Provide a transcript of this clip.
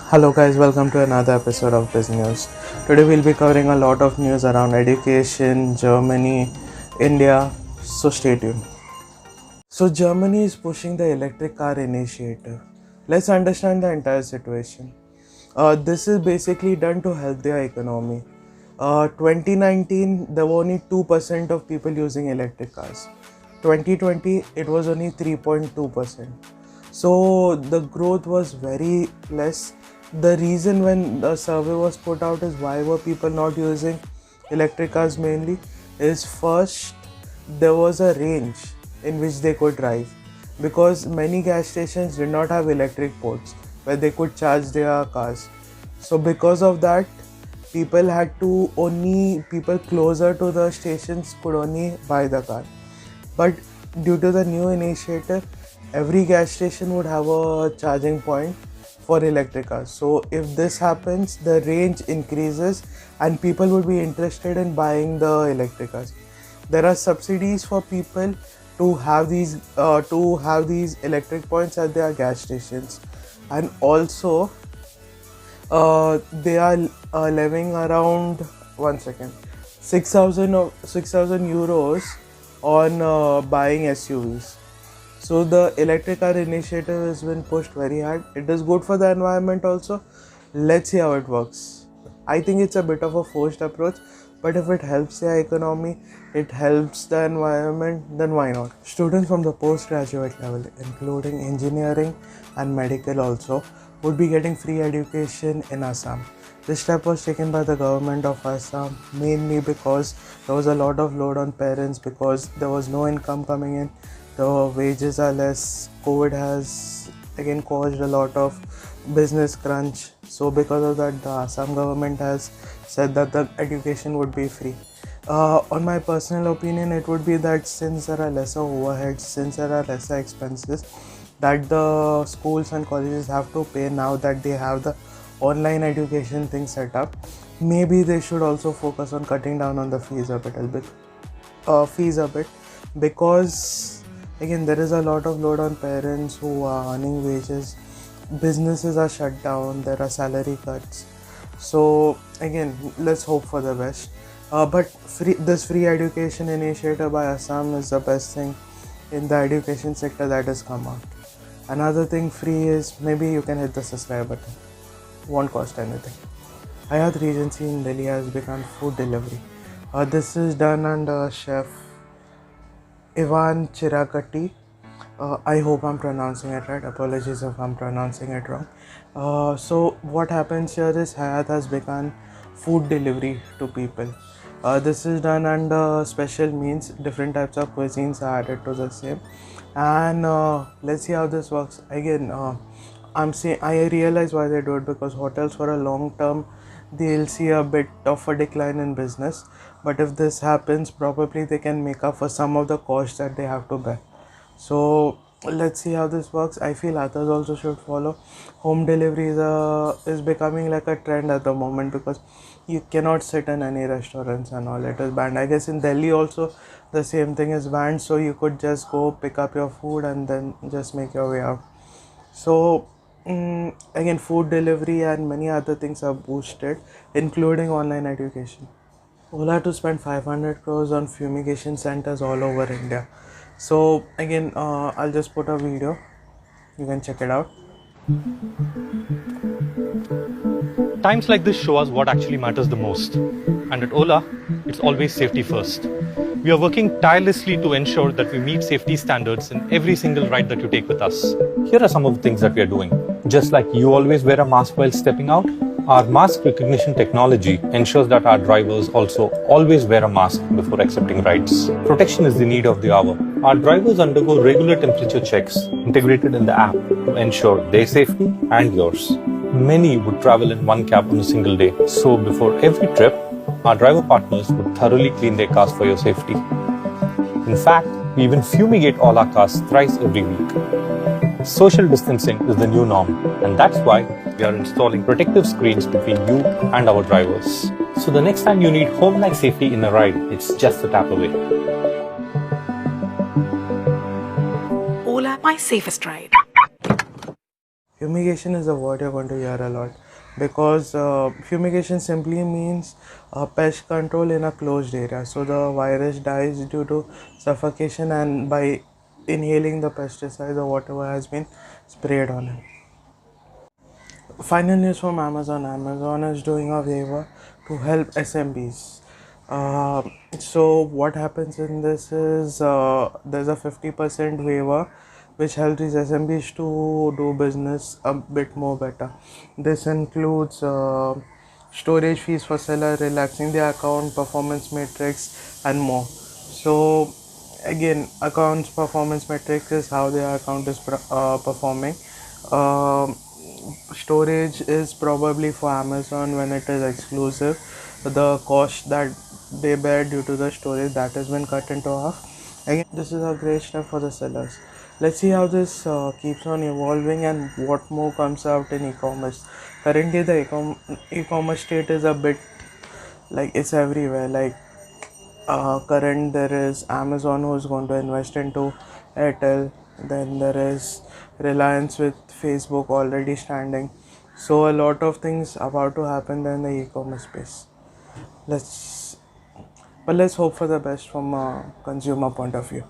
Hello guys, welcome to another episode of Biz News. Today we'll be covering a lot of news around education, Germany, India, so stay tuned. So Germany is pushing the electric car initiative. Let's understand the entire situation. This is basically done to help their economy. 2019 there were only 2% of people using electric cars. 2020 it was only 3.2%. So the growth was very less. The reason when the survey was put out is why were people not using electric cars mainly is first there was a range in which they could drive, because many gas stations did not have electric ports where they could charge their cars. So because of that, people closer to the stations could only buy the car. But due to the new initiative, every gas station would have a charging point for electric cars. So if this happens, the range increases and people would be interested in buying the electric cars. There are subsidies for people to have these electric points at their gas stations, and also they are levying around 6,000 euros on buying SUVs. So the electric car initiative has been pushed very hard. It is good for the environment also. Let's see how it works. I think it's a bit of a forced approach, but if it helps the economy, it helps the environment, then why not? Students from the postgraduate level, including engineering and medical also, would be getting free education in Assam. This step was taken by the government of Assam mainly because there was a lot of load on parents because there was no income coming in. The wages are less. COVID has again caused a lot of business crunch. So because of that, the Assam government has said that the education would be free. On my personal opinion, it would be that since there are lesser overheads, since there are lesser expenses that the schools and colleges have to pay now that they have the online education thing set up, maybe they should also focus on cutting down on the fees a bit, because again there is a lot of load on parents who are earning wages. Businesses are shut down, there are salary cuts. So again, let's hope for the best. But this free education initiative by Assam is the best thing in the education sector that has come out. Another thing free is maybe you can hit the subscribe button. Won't cost anything. Hayat Regency in Delhi has begun food delivery. This is done under chef Ivan Chiragatti. I hope I'm pronouncing it right. Apologies if I'm pronouncing it wrong. So what happens here is Hayat has begun food delivery to people. This is done under special means. Different types of cuisines are added to the same. And let's see how this works. Again, I realize why they do it, because hotels for a long term they'll see a bit of a decline in business, but if this happens, probably they can make up for some of the costs that they have to bear. So let's see how this works. I feel others also should follow. Home delivery is becoming like a trend at the moment, because you cannot sit in any restaurants and all. It is banned. I guess in Delhi also the same thing is banned, so you could just go pick up your food and then just make your way out. So again, food delivery and many other things are boosted, including online education. Ola to spend 500 crores on fumigation centers all over India. So again, I'll just put a video. You can check it out. Times like this show us what actually matters the most. And at Ola, it's always safety first. We are working tirelessly to ensure that we meet safety standards in every single ride that you take with us. Here are some of the things that we are doing. Just like you always wear a mask while stepping out, our mask recognition technology ensures that our drivers also always wear a mask before accepting rides. Protection is the need of the hour. Our drivers undergo regular temperature checks integrated in the app to ensure their safety and yours. Many would travel in one cab on a single day, so before every trip, our driver partners would thoroughly clean their cars for your safety. In fact, we even fumigate all our cars thrice every week. Social distancing is the new norm, and that's why we are installing protective screens between you and our drivers. So the next time you need home-like safety in a ride, it's just a tap away. Ola, my safest ride. Fumigation is a word you're going to hear a lot, because fumigation simply means pest control in a closed area. So the virus dies due to suffocation and by inhaling the pesticide or whatever has been sprayed on it. Final news from Amazon. Amazon is doing a waiver to help SMBs. So what happens in this is there's a 50% waiver which helps these SMBs to do business a bit more better. This includes storage fees for seller, relaxing their account, performance metrics, and more. So again, accounts performance metrics is how their account is performing. Um Storage is probably for Amazon when it is exclusive. The cost that they bear due to the storage, that has been cut into half. Again, this is a great step for the sellers. Let's see how this keeps on evolving and what more comes out in e-commerce. Currently, the e-commerce state is a bit like it's everywhere. Like current, there is Amazon who's going to invest into Airtel. Then there is Reliance with Facebook already standing. So a lot of things about to happen in the e-commerce space. Let's let's hope for the best from a consumer point of view.